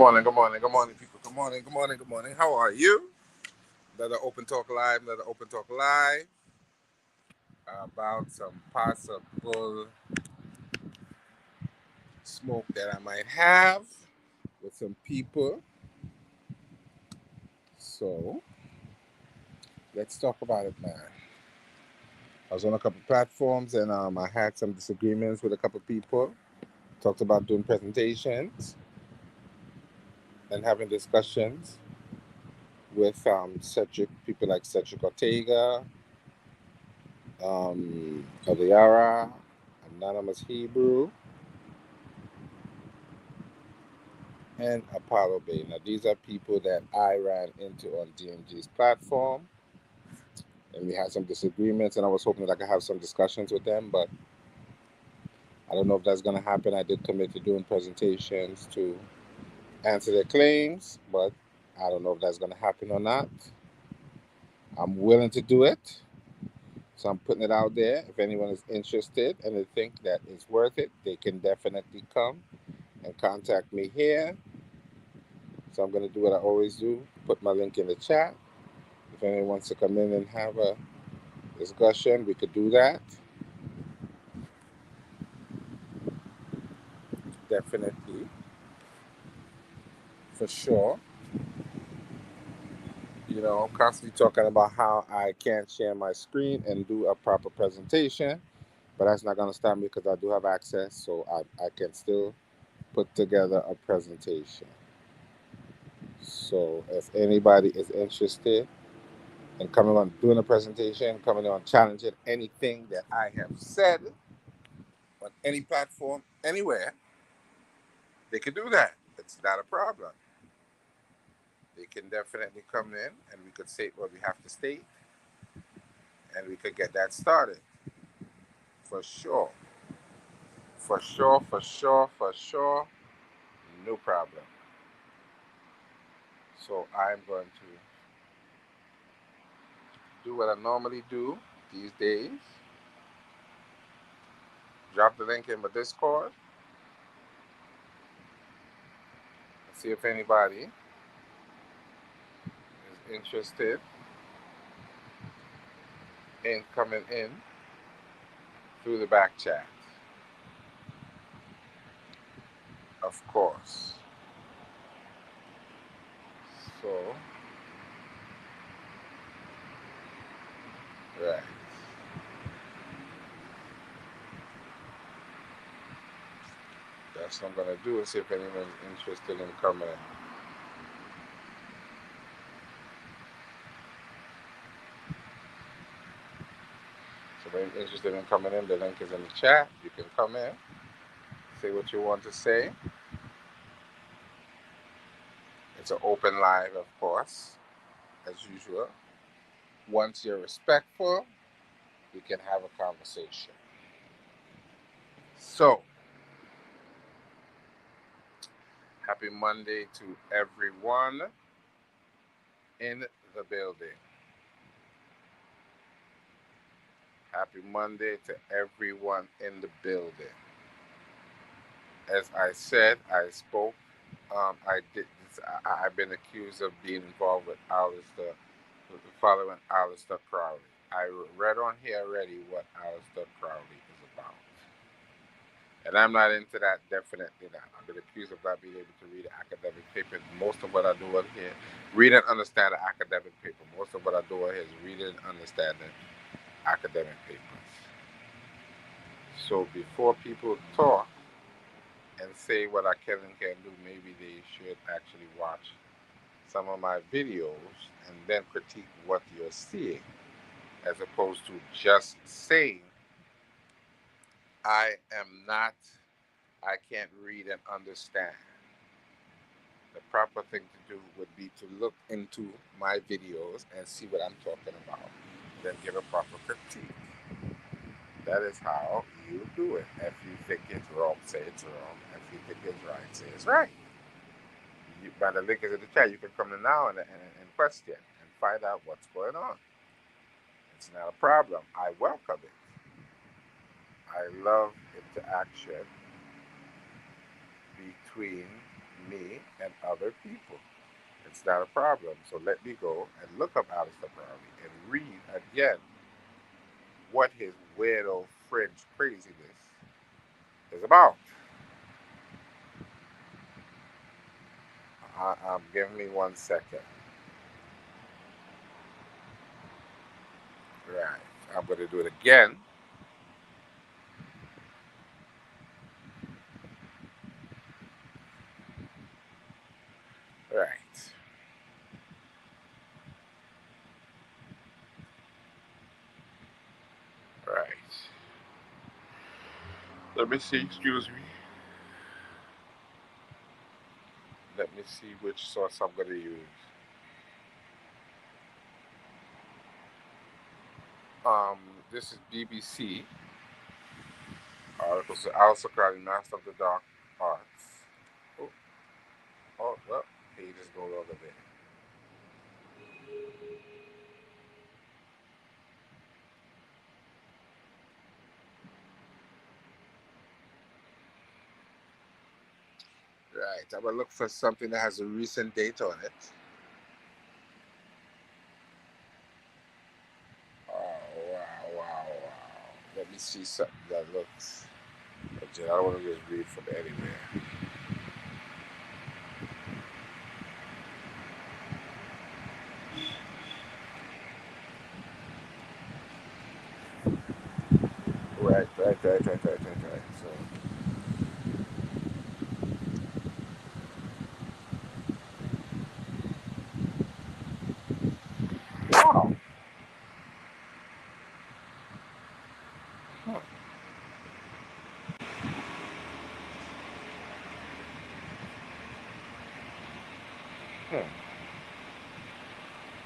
morning, good morning, good morning, people. Good morning, good morning, good morning. How are you? Another Open Talk Live, another Open Talk Live about some possible smoke that I might have with some people. So let's talk about it, man. I was on a couple platforms and I had some disagreements with a couple people. Talked about doing presentations and having discussions with Cedric, people like Cedric Ortega, Kadiara, Anonymous Hebrew, and Apollo Bay. Now, these are people that I ran into on DMG's platform, and we had some disagreements, and I was hoping that I could have some discussions with them, but I don't know if that's going to happen. I did commit to doing presentations to answer their claims, but I don't know if that's going to happen or not. I'm willing to do it, so I'm putting it out there. If anyone is interested and they think that it's worth it, they can definitely come and contact me here. So I'm going to do what I always do, put my link in the chat. If anyone wants to come in and have a discussion, we could do that. Definitely. For sure. I'm constantly talking about how I can't share my screen and do a proper presentation, but that's not going to stop me because I do have access, so I can still put together a presentation. So if anybody is interested in coming on doing a presentation, coming on challenging anything that I have said on any platform, anywhere, they can do that. It's not a problem. They can definitely come in and we could state what we have to state and we could get that started. For sure. For sure, for sure, for sure. No problem. So I'm going to do what I normally do these days. Drop the link in my Discord. And see if anybody is interested in coming in through the back chat. Of course. So, right. That's what I'm going to do and see if anyone's interested in coming in. So if you're interested in coming in, the link is in the chat. You can come in, say what you want to say. It's an open live, of course, as usual. Once you're respectful, we can have a conversation. So, happy Monday to everyone in the building. Happy Monday to everyone in the building. As I said, I spoke. I did. I've been accused of being involved with Alistair, following Alistair Crowley. I read on here already what Alistair Crowley is about, and I'm not into that. Definitely not. I've been accused of not being able to read an academic paper. Most of what I do on here, read and understand the academic paper. Most of what I do on here is read and understand the academic papers. So before people talk and say what I can and can't do, maybe they should actually watch some of my videos and then critique what you're seeing, as opposed to just saying, I can't read and understand. The proper thing to do would be to look into my videos and see what I'm talking about, then give a proper critique. That is how you do it. If you think it's wrong, say it's wrong. If you think it's right, say it's right. By the link is in the chat, you can come in now and question and find out what's going on. It's not a problem. I welcome it. I love interaction between me and other people. It's not a problem. So let me go and look up Aleister Crowley and read again what his weirdo fringe craziness is about. Give me 1 second. Right. I'm going to do it again. Right. Right. Let me see. Excuse me. Let me see which source I'm going to use. Um, this is BBC article. So Aleister Crowley, Master of the Dark Arts. Oh, well, pages go over there. Right. I'm going to look for something that has a recent date on it. Oh, wow, wow, wow. Let me see something that looks legit. I don't want to just read from anywhere. Right. So, wow. Huh. Hmm.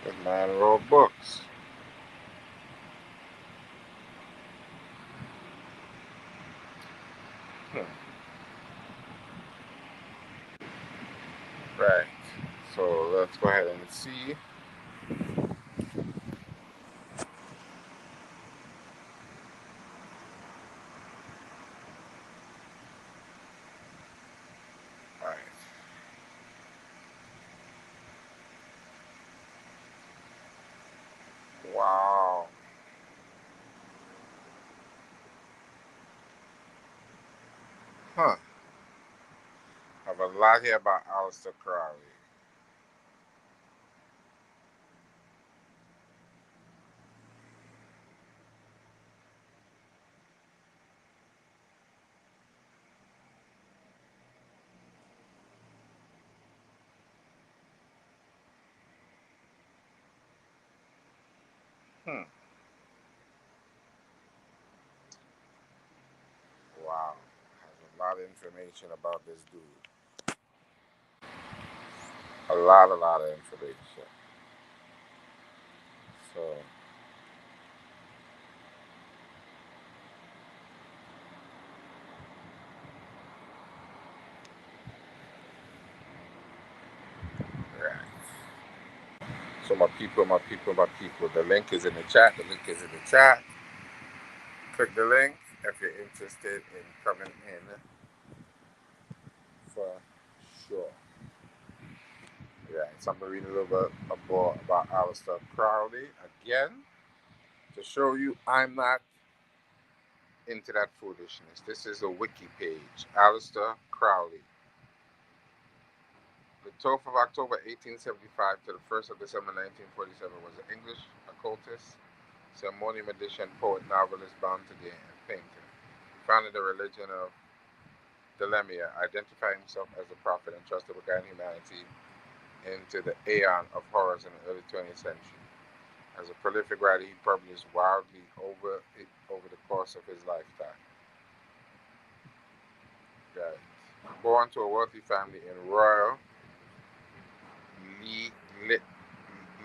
This man wrote books. Hmm. Right. So let's go ahead and see. All right. Wow. Huh. I have a lot here about Aleister Crowley. Hmm. Wow. Has a lot of information about this dude. A lot of information. So, right. So my people. The link is in the chat. The link is in the chat. Click the link if you're interested in coming in for sure. Yeah, so I'm gonna read a little bit more about Aleister Crowley again to show you I'm not into that foolishness. This is a wiki page. Aleister Crowley. The 12th of October 1875 to the 1st of December 1947 was an English occultist, ceremonial magician, poet, novelist, bound today, and painter. He founded the religion of Delamia, identifying himself as a prophet and trusted with guiding humanity into the aeon of horrors in the early 20th century. As a prolific writer, he published wildly over the course of his lifetime. Right. Born to a wealthy family in Royal Lee,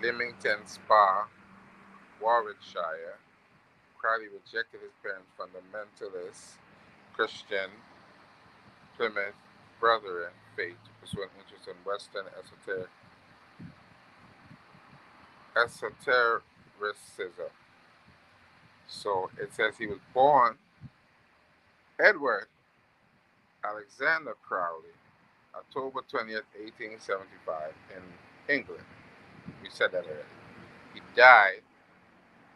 Leamington Spa, Warwickshire, Crowley rejected his parents' fundamentalist Christian Plymouth Brethren faith to pursue an interest in Western esotericism. So it says he was born Edward Alexander Crowley, October 20th, 1875, in England. We said that already. He died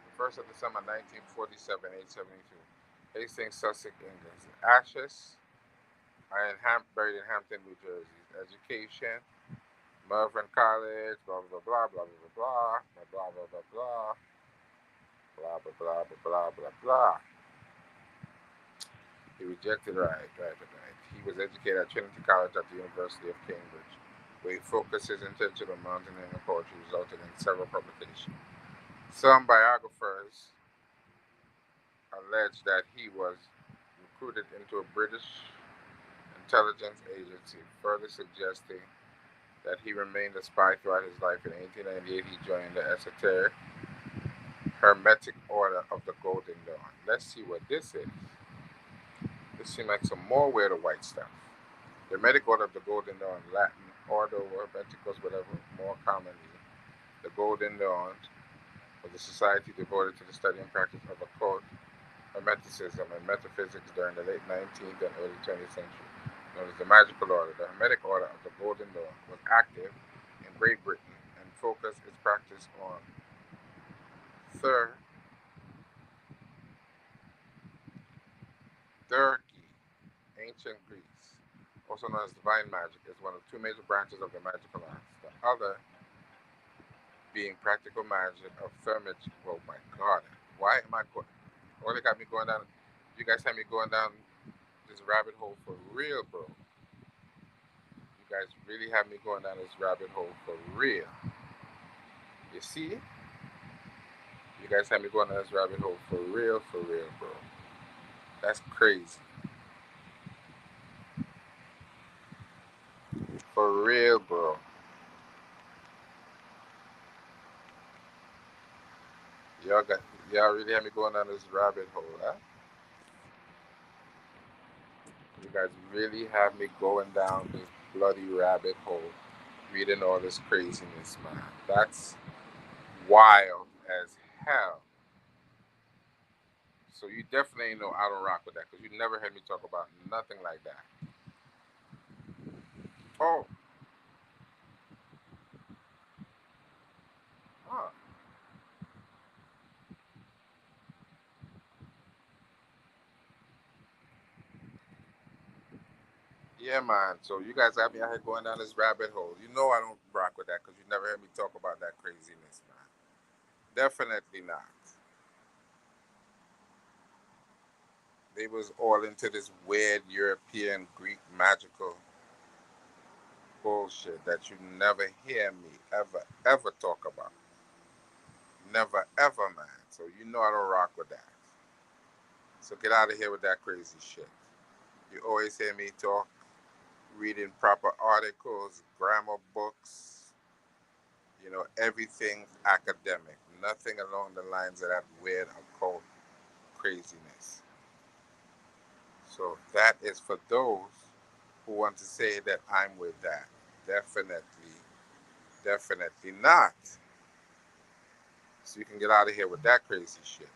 the 1st of December 1947, age 72. Hastings, Sussex, England. His ashes are buried in Hampton, New Jersey. Education, Mervyn College, blah, blah, blah, blah, blah, blah, blah, blah, blah, blah, blah, blah, blah, blah, blah, blah, blah, blah. He rejected, right. He was educated at Trinity College at the University of Cambridge, where he focused his attention on mountaineering and poetry, resulting in several publications. Some biographers allege that he was recruited into a British intelligence agency, further suggesting that he remained a spy throughout his life. In 1898, he joined the esoteric Hermetic Order of the Golden Dawn. Let's see what this is. This seems like some more weird or white stuff. The Hermetic Order of the Golden Dawn, Latin, Ordo Hermeticus, whatever, more commonly, the Golden Dawn, was a society devoted to the study and practice of occult Hermeticism and metaphysics during the late 19th and early 20th century, known as the Magical Order. The Hermetic Order of the Golden Dawn was active in Great Britain and focused its practice on Thur- Thurkey, ancient Greece, also known as divine magic, is one of two major branches of the magical arts. The other being practical magic of thermage. Oh my God! Why am I going? Oh, they got me going down. You guys have me going down this rabbit hole for real, bro. You guys really have me going down this rabbit hole for real. You see? You guys have me going down this rabbit hole for real, bro. That's crazy. For real, bro. Y'all got y'all really have me going down this rabbit hole, huh? You guys really have me going down this bloody rabbit hole, reading all this craziness, man. That's wild as hell. So you definitely know I don't rock with that because you never heard me talk about nothing like that. Oh, huh. Yeah, man. So you guys have me out here going down this rabbit hole. You know I don't rock with that because you never heard me talk about that craziness, man. Definitely not. They was all into this weird European Greek magical bullshit that you never hear me ever talk about. Never ever, man. So you know I don't rock with that. So get out of here with that crazy shit. You always hear me talk, reading proper articles, grammar books, everything academic. Nothing along the lines of that weird occult craziness. So that is for those who want to say that I'm with that. Definitely, definitely not. So you can get out of here with that crazy shit.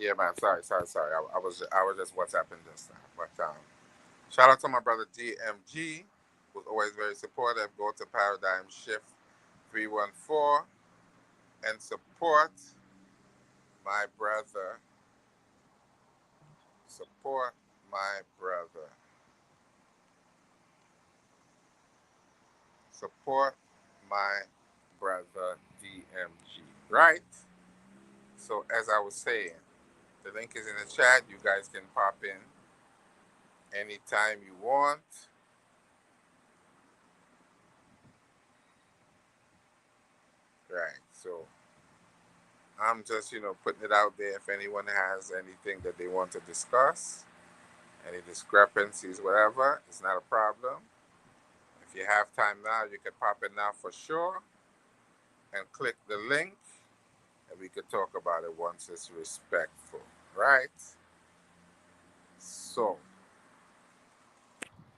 Yeah, man. Sorry. I was just WhatsApping just now. But shout out to my brother DMG, who's always very supportive. Go to Paradigm Shift 314 and support my brother. Support my brother. Support my brother DMG. Right? So as I was saying, the link is in the chat. You guys can pop in anytime you want. Right. So I'm just, putting it out there if anyone has anything that they want to discuss, any discrepancies, whatever, it's not a problem. If you have time now, you can pop in now for sure and click the link and we could talk about it once it's respectful. Right? So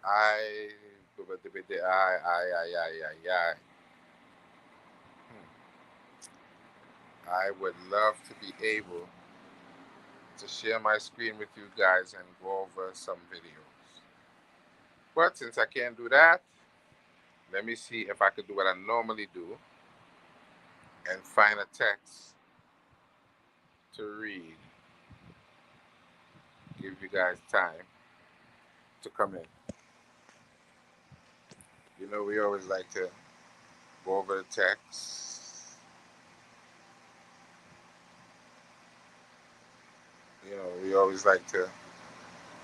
I I I would love to be able to share my screen with you guys and go over some videos. But since I can't do that, let me see if I could do what I normally do and find a text to read. Give you guys time to come in. We always like to go over the text. We always like to,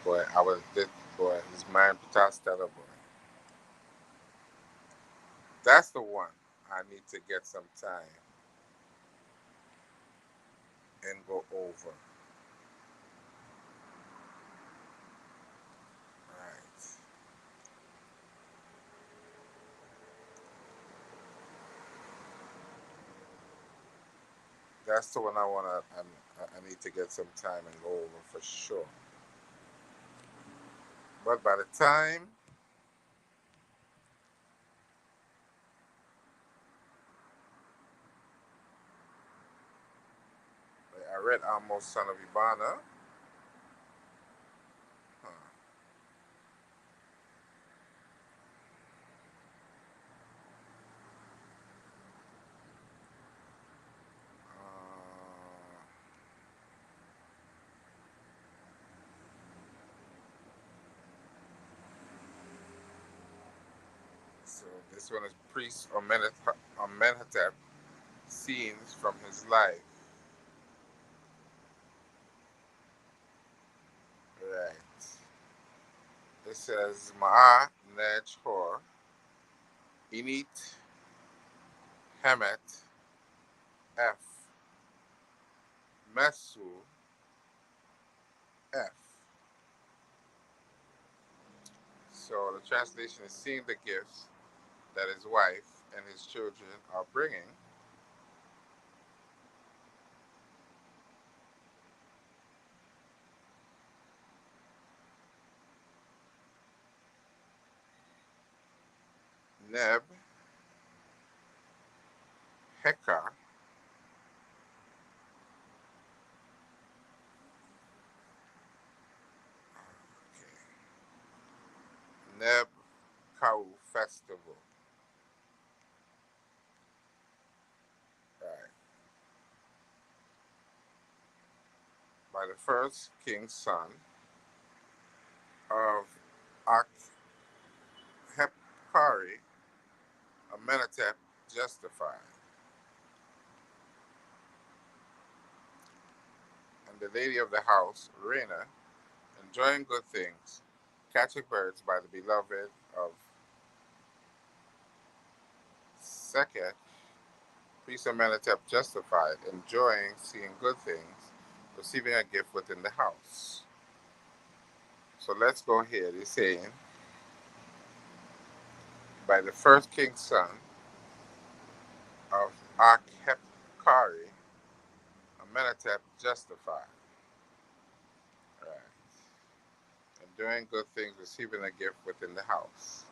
boy, boy, this man Stella boy. That's the one I need to get some time and go over. Right. That's the one I need to get some time and go over for sure. But by the time I read Amos, son of Ibana, huh, so this one is Priest Amenhotep, scenes from his life. Right. It says Ma'a Nej Hor, Init Hemet F, Mesu F. So the translation is seeing the gifts that his wife and his children are bringing. Neb Heka, okay, Neb Kau Festival. Right. By the first king's son of Akhepkari, Amenhotep justified, and the lady of the house, Reina, enjoying good things, catching birds by the beloved of Sekhet, priest Amenhotep justified, enjoying seeing good things, receiving a gift within the house. So let's go here. He's saying, by the first king's son of Akhepkari, Amenhotep justified. Right. And doing good things, receiving a gift within the house.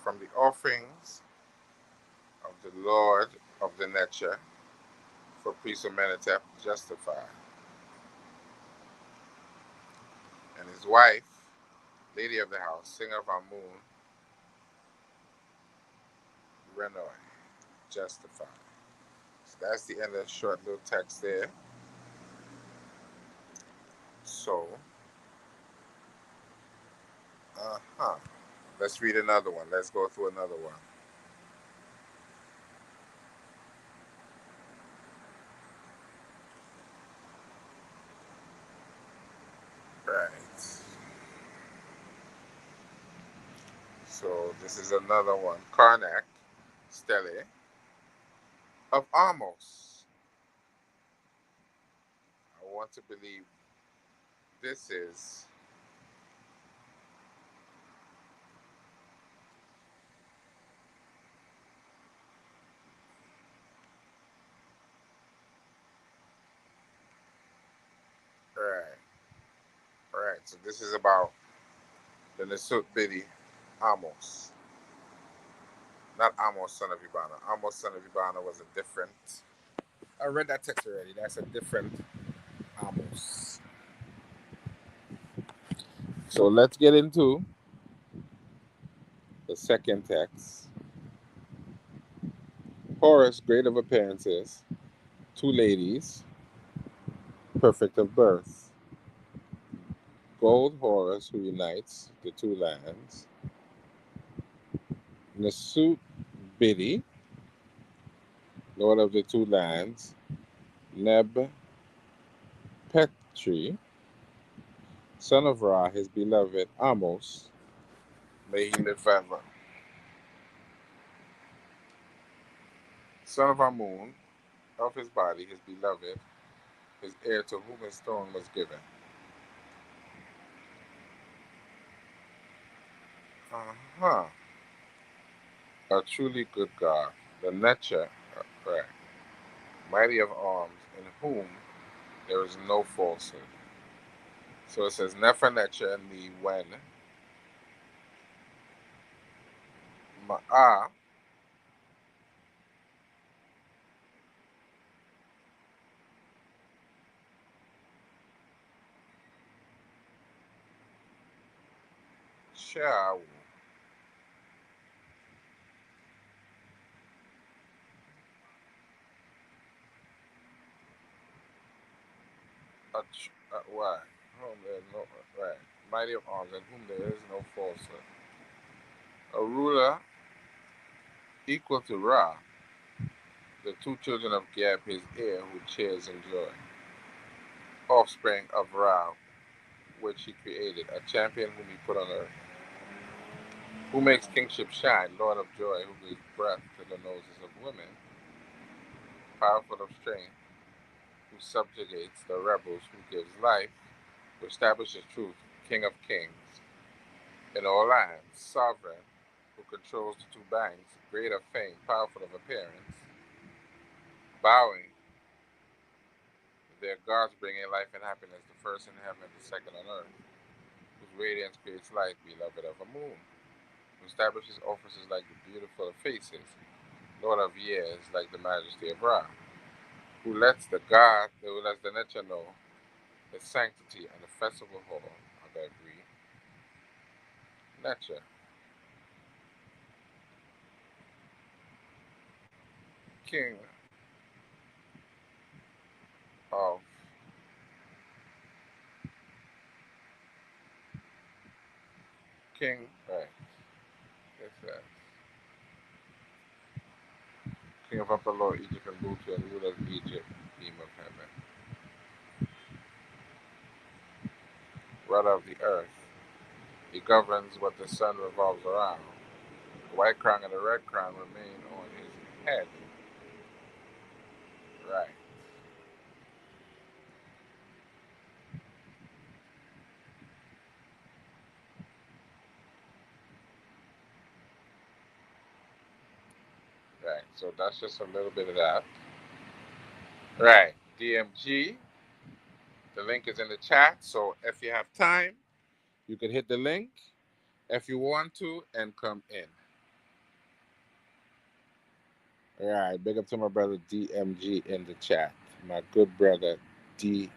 From the offerings of the Lord of the Necha for priest Amenhotep justified. and his wife, lady of the house, singer of our moon, Renoy, Justify. So that's the end of the short little text there. So, uh-huh. Let's read another one. Let's go through another one. Right. So this is another one. Karnak, Stele, of Amos. I want to believe this is right. Right. So this is about the Nasut Bidi Amos. Not Amos, son of Ibana. Amos, son of Ibana was a different. I read that text already. That's a different Amos. So let's get into the second text. Horus, great of appearances, two ladies, perfect of birth. Gold Horus, who unites the two lands. Nasut Bidi, lord of the two lands. Neb Petri, son of Ra, his beloved Amos, may he live forever. Son of Amun, of his body, his beloved, his heir to whom his throne was given. Uh-huh. A truly good God, the Necha, right, mighty of arms, in whom there is no falsehood. So it says Nefer Necha and the when Ma'a Sha'u why? Whom there is no right. Mighty of arms, in whom there is no falsehood. A ruler equal to Ra, the two children of Geb, his heir, who cheers in joy. Offspring of Ra, which he created, a champion whom he put on earth. Who makes kingship shine, Lord of joy, who gives breath to the noses of women, powerful of strength, who subjugates the rebels, who gives life, who establishes truth, King of kings, in all lands, sovereign, who controls the two banks, great of fame, powerful of appearance, bowing, their gods bringing life and happiness, the first in heaven, the second on earth, whose radiance creates light, beloved of a moon, who establishes offices like the beautiful of faces, Lord of years, like the majesty of Ra, who lets the God, who lets the nature know the sanctity and the festival hall of every nature. King of King, right? It says King of Upper Lower Egypt and Butu and ruler of Egypt, beam of heaven, rudder of the earth. He governs what the sun revolves around. The white crown and the red crown remain on his head. Right, right. So that's just a little bit of that. Right. DMG. The link is in the chat. So if you have time, you can hit the link if you want to and come in. All right. Big up to my brother DMG in the chat. My good brother DMG.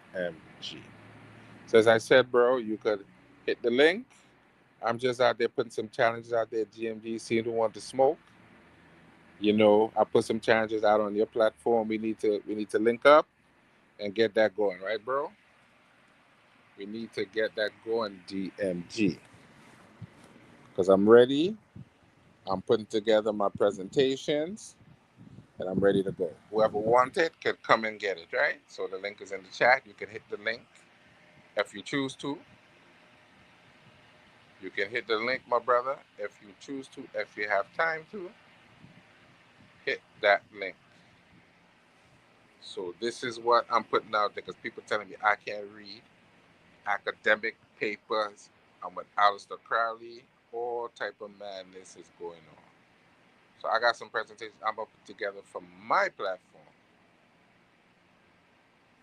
So as I said, bro, you could hit the link. I'm just out there putting some challenges out there, GMG, seeing who want to smoke. You know, I put some challenges out on your platform. We need to link up and get that going, right, bro? We need to get that going, DMG. Because I'm ready. I'm putting together my presentations and I'm ready to go. Whoever wants it can come and get it, right? So the link is in the chat. You can hit the link if you choose to. You can hit the link, my brother, if you choose to. If you have time to, hit that link. So this is what I'm putting out there because people telling me I can't read academic papers. I'm with Aleister Crowley. All type of madness is going on. So I got some presentations I'm gonna put together for my platform.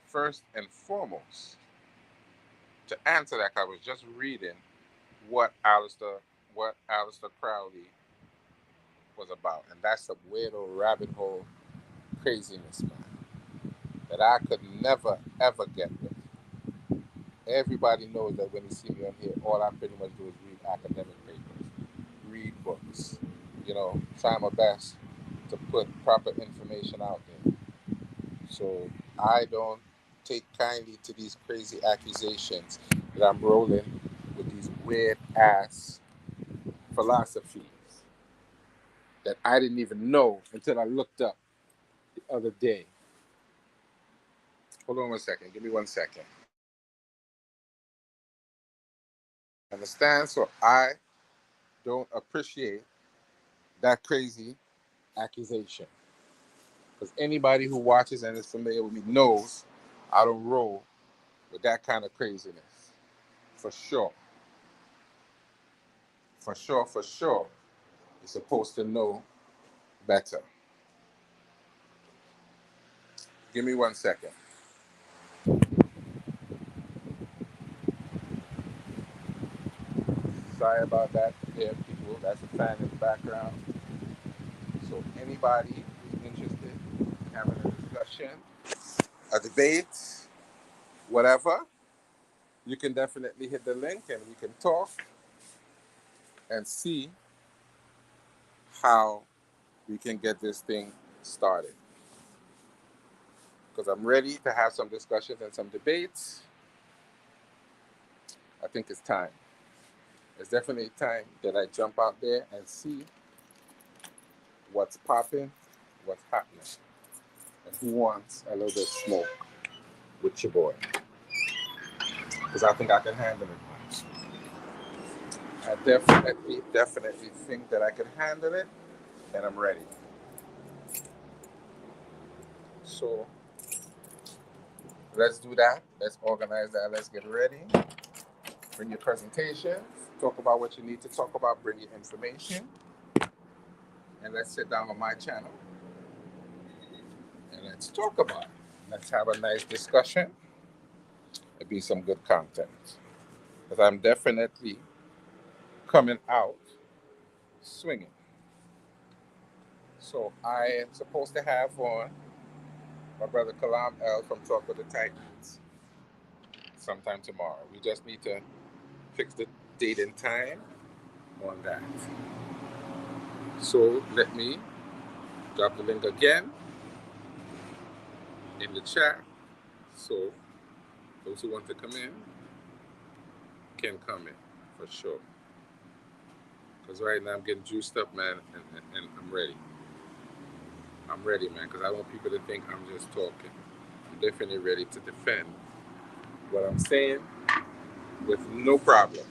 First and foremost, to answer that, I was just reading what Aleister Crowley was about, and that's a weird old rabbit hole craziness, man, that I could never ever get with. Everybody knows that when you see me on here, all I pretty much do is read academic papers, read books, try my best to put proper information out there. So I don't take kindly to these crazy accusations that I'm rolling with these weird ass philosophies that I didn't even know until I looked up the other day. Hold on one second. Give me 1 second. Understand? So I don't appreciate that crazy accusation. Because anybody who watches and is familiar with me knows I don't roll with that kind of craziness. For sure. For sure, for sure. You're supposed to know better. Give me 1 second. Sorry about that. There, people. That's a fan in the background. So anybody who's interested in having a discussion, a debate, whatever, you can definitely hit the link and we can talk and see how we can get this thing started. Because I'm ready to have some discussions and some debates. I think it's time. It's definitely time that I jump out there and see what's popping, what's happening, and who wants a little bit of smoke with your boy. Because I think I can handle it. I definitely think that I can handle it, and I'm ready. So let's do that. Let's organize that. Let's get ready. Bring your presentations. Talk about what you need to talk about. Bring your information. And let's sit down on my channel and let's talk about it. Let's have a nice discussion. It'll be some good content. Because I'm definitely coming out swinging. So I am supposed to have on my brother Kalam L from Talk with the Titans sometime tomorrow. We just need to fix the date and time on that. So let me drop the link again in the chat. So those who want to come in can come in for sure. Because right now I'm getting juiced up, man, and I'm ready. I'm ready, man, because I want people to think I'm just talking. I'm definitely ready to defend what I'm saying with no problem.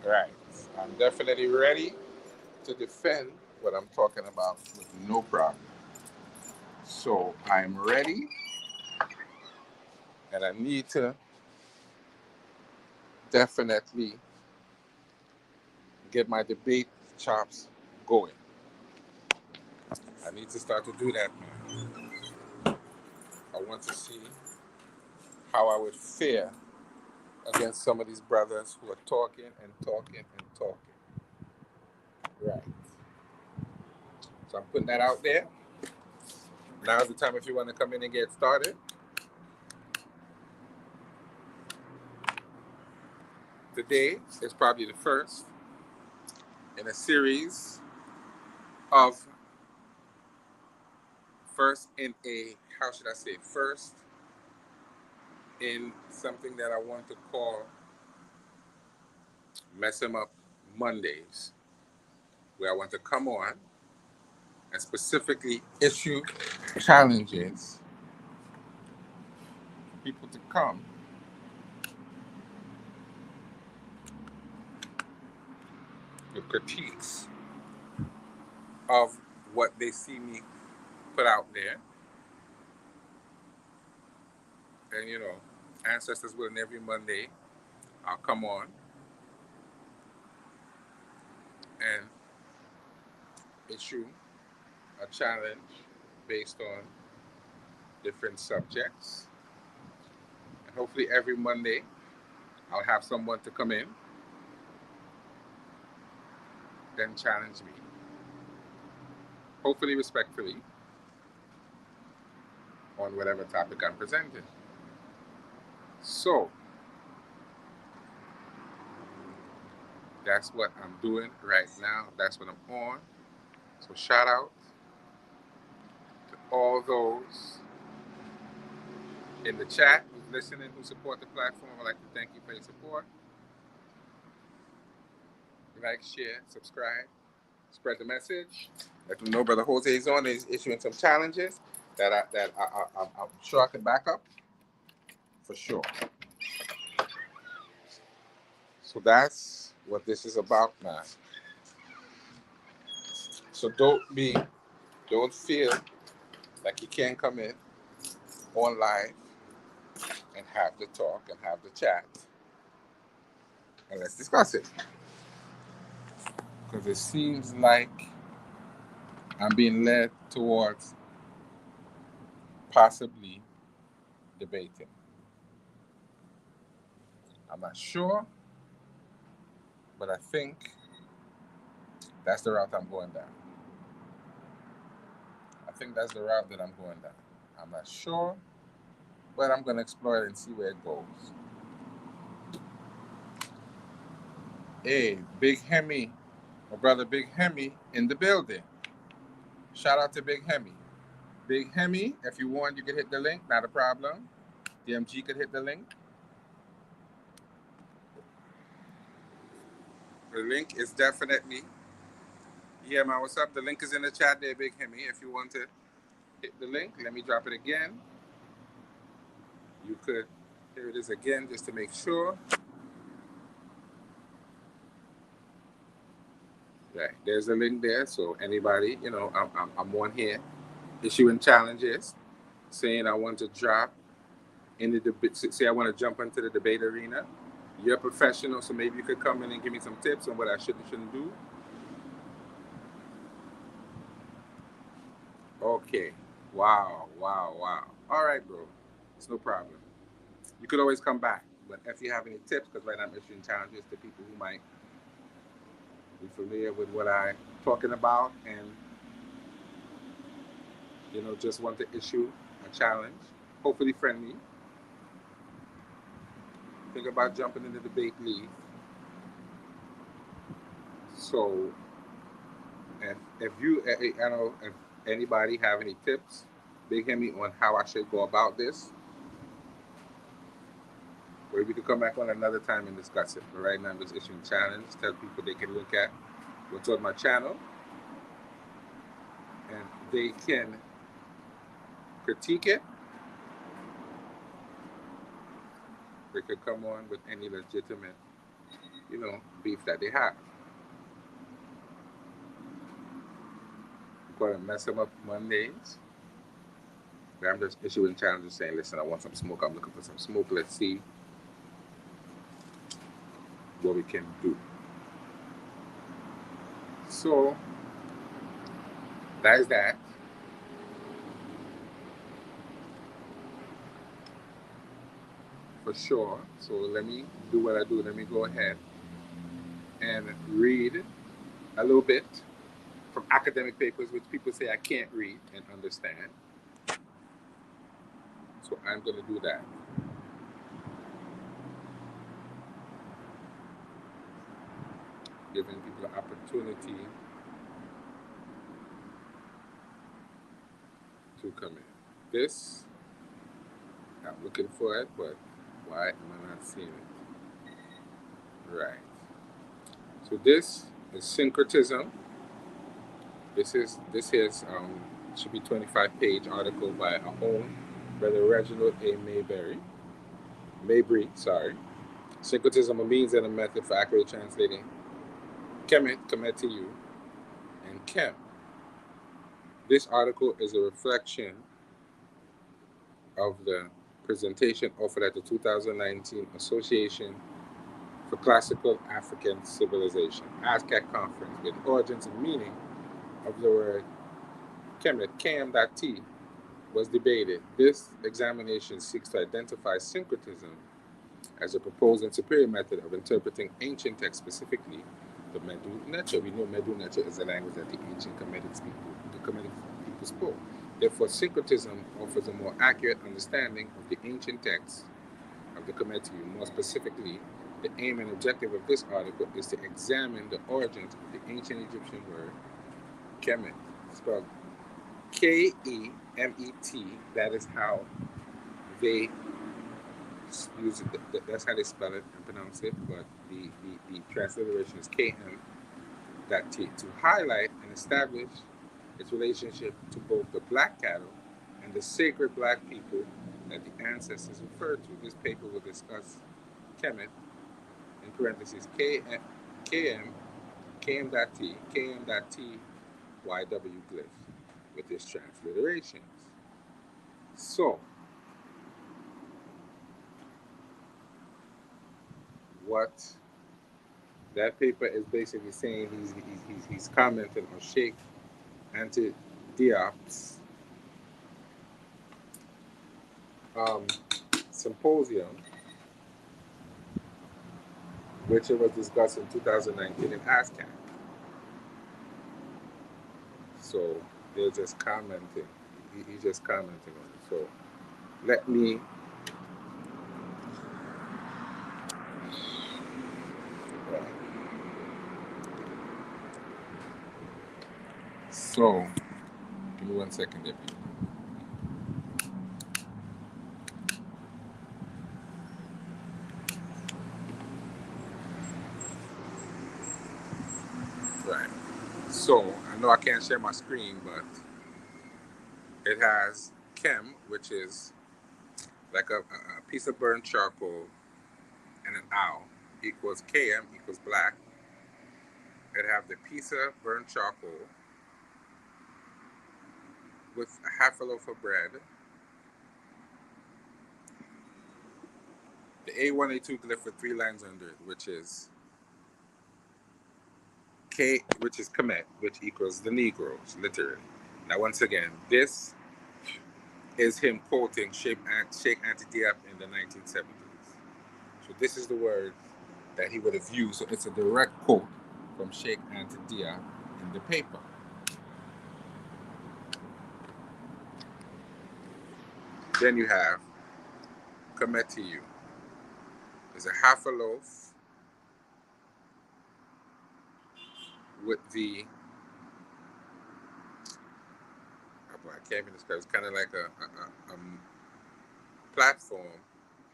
Right. I'm definitely ready to defend what I'm talking about with no problem. So I'm ready, and I need to definitely get my debate chops going. I need to start to do that, man. I want to see how I would fare against some of these brothers who are talking and talking and talking. Right. So I'm putting that out there. Now's the time if you want to come in and get started. Today is probably the first in a series of first in something that I want to call Mess 'em Up Mondays, where I want to come on and specifically issue challenges for people to come with critiques of what they see me put out there. And Ancestors Will, and every Monday I'll come on and issue a challenge based on different subjects. And hopefully every Monday I'll have someone to come in and challenge me. Hopefully respectfully on whatever topic I'm presenting. So that's what I'm doing right now. That's what I'm on. So shout out to all those in the chat who's listening, who support the platform. I'd like to thank you for your support. Like, share, subscribe, spread the message. Let them know Brother Jose is on. Is issuing some challenges that I'm sure I can back up for sure. So that's what this is about, man. So don't feel like you can't come in on live and have the talk and have the chat, and let's discuss it. Because it seems like I'm being led towards possibly debating. I'm not sure, but I think that's the route I'm going down. I think that's the route that I'm going down. I'm not sure, but I'm going to explore it and see where it goes. Hey, Big Hemi, my brother Big Hemi in the building. Shout out to Big Hemi. Big Hemi, if you want, you can hit the link, not a problem. DMG could hit the link. The link is definitely, yeah, man, what's up? The link is in the chat there, Big Hemi. If you want to hit the link, let me drop it again. You could, here it is again, just to make sure. Right, there's a link there. So anybody, I'm on here issuing challenges, saying I want to drop in the debate, say I want to jump into the debate arena. You're a professional, so maybe you could come in and give me some tips on what I should and shouldn't do. Okay. Wow. All right, bro. It's no problem. You could always come back. But if you have any tips, because right now I'm issuing challenges to people who might be familiar with what I'm talking about and, just want to issue a challenge, hopefully friendly. Think about jumping in the debate league. So, if anybody have any tips, Big Hemi, on how I should go about this, or we could come back on another time and discuss it. But right now, I'm just issuing a challenge. Tell people they can look at what's on my channel, and they can critique it. They could come on with any legitimate, beef that they have. We're going to Mess 'em Up Mondays, where I'm just issuing challenges saying, listen, I want some smoke. I'm looking for some smoke. Let's see what we can do. So, that is that. For sure. So let me do what I do. Let me go ahead and read a little bit from academic papers, which people say I can't read and understand. So I'm going to do that. giving people an opportunity to come in. This, I'm looking for it, but why am I not seeing it? Right. So this is syncretism. This is should be 25-page article by our own Brother Reginald A. Mabry, sorry. Syncretism, a means and a method for accurately translating Kemet, Kemetiu, and Kem. This article is a reflection of the presentation offered at the 2019 Association for Classical African Civilization, ASCAC conference, with origins and meaning of the word Kemet, Kem.T, was debated. This examination seeks to identify syncretism as a proposed and superior method of interpreting ancient texts, specifically the Medu Neter. We know Medu Neter is a language that the ancient the Kemetic people spoke. Therefore, syncretism offers a more accurate understanding of the ancient texts of the Kemetiu. More specifically, the aim and objective of this article is to examine the origins of the ancient Egyptian word Kemet, spelled Kemet. That is how they use it. That's how they spell it and pronounce it. But the transliteration is KM.T, to highlight and establish its relationship to both the black cattle and the sacred black people that the ancestors referred to. This paper will discuss Kemet, in parentheses, KM.T, YW glyph with its transliterations. So, what that paper is basically saying, he's commenting on Sheikh Anta Diop's symposium, which it was discussed in 2019 in ASCAP. So they're just commenting. He's just commenting on it. So let me so give me 1 second there, people. Right. So I know I can't share my screen, but it has Kem, which is like a piece of burnt charcoal, and an owl equals KM equals black. It have the piece of burnt charcoal with half a loaf of bread. The A1, A2 glyph with 3 lines under it, which is K, which is Kemet, which equals the Negroes, literally. Now, once again, this is him quoting Sheikh Anta Diop in the 1970s. So this is the word that he would have used. So it's a direct quote from Sheikh Anta Diop in the paper. Then you have Kemetiu. There's a half a loaf with the, I can't even describe. It's kind of like a platform,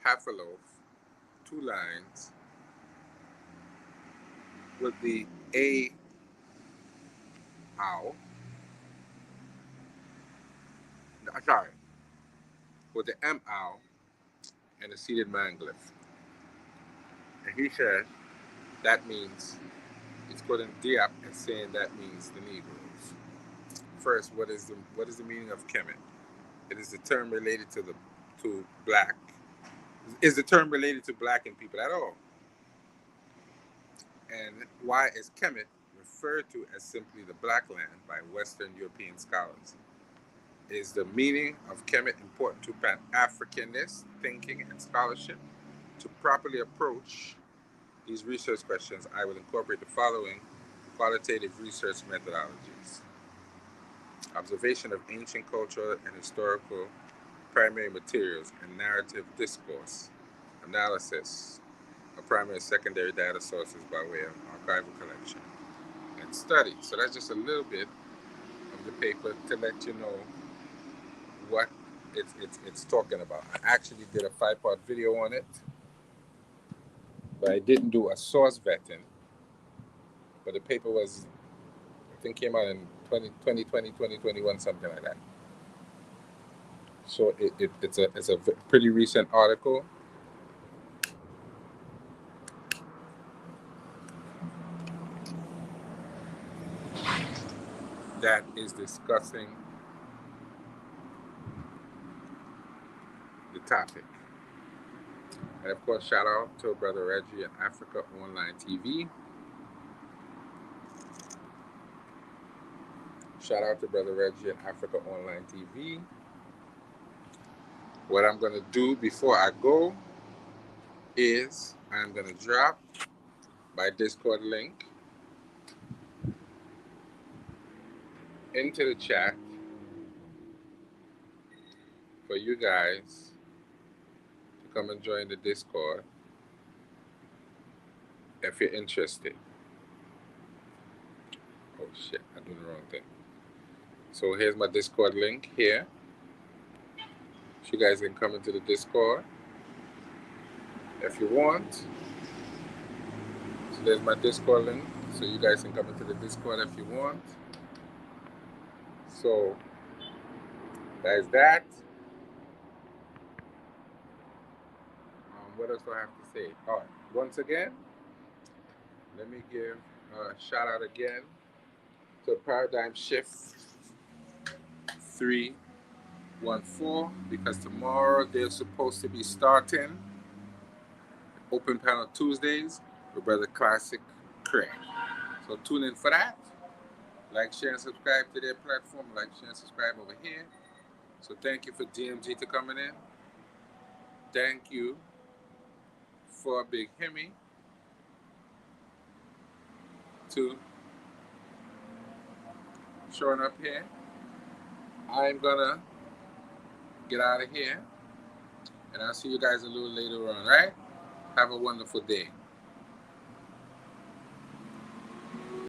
half a loaf, 2 lines, with the A owl. Sorry, with the M owl and the seated man glyph. And he said that means, he's quoting Diop and saying that means the Negroes. First, what is the meaning of Kemet? It is the term related to black. Is the term related to blackened people at all? And why is Kemet referred to as simply the Black Land by Western European scholars? Is the meaning of Kemet important to Pan-Africanist thinking and scholarship? To properly approach these research questions, I will incorporate the following qualitative research methodologies: observation of ancient cultural and historical primary materials and narrative discourse analysis, or primary and secondary data sources by way of archival collection and study. So that's just a little bit of the paper to let you know what it's talking about. I actually did a 5-part video on it, but I didn't do a source vetting. But the paper was, I think, came out in 2020, 2021, something like that. So it's a pretty recent article that is discussing the topic. And of course, shout out to Brother Reggie and Africa Online TV. Shout out to Brother Reggie and Africa Online TV. What I'm going to do before I go is I'm going to drop my Discord link into the chat for you guys to come and join the Discord if you're interested. Oh shit, I'm doing the wrong thing. So here's my Discord link here. So you guys can come into the Discord if you want. So there's my Discord link. So you guys can come into the Discord if you want. So that's that. What else do I have to say? All right. Once again, let me give a shout out again to Paradigm Shift 314, because tomorrow they're supposed to be starting Open Panel Tuesdays with Brother Classic Craig. So tune in for that. Like, share, and subscribe to their platform. Like, share, and subscribe over here. So thank you for DMG to coming in. Thank you for Big Hemi to showing up here. I'm gonna get out of here, and I'll see you guys a little later on, right? Have a wonderful day.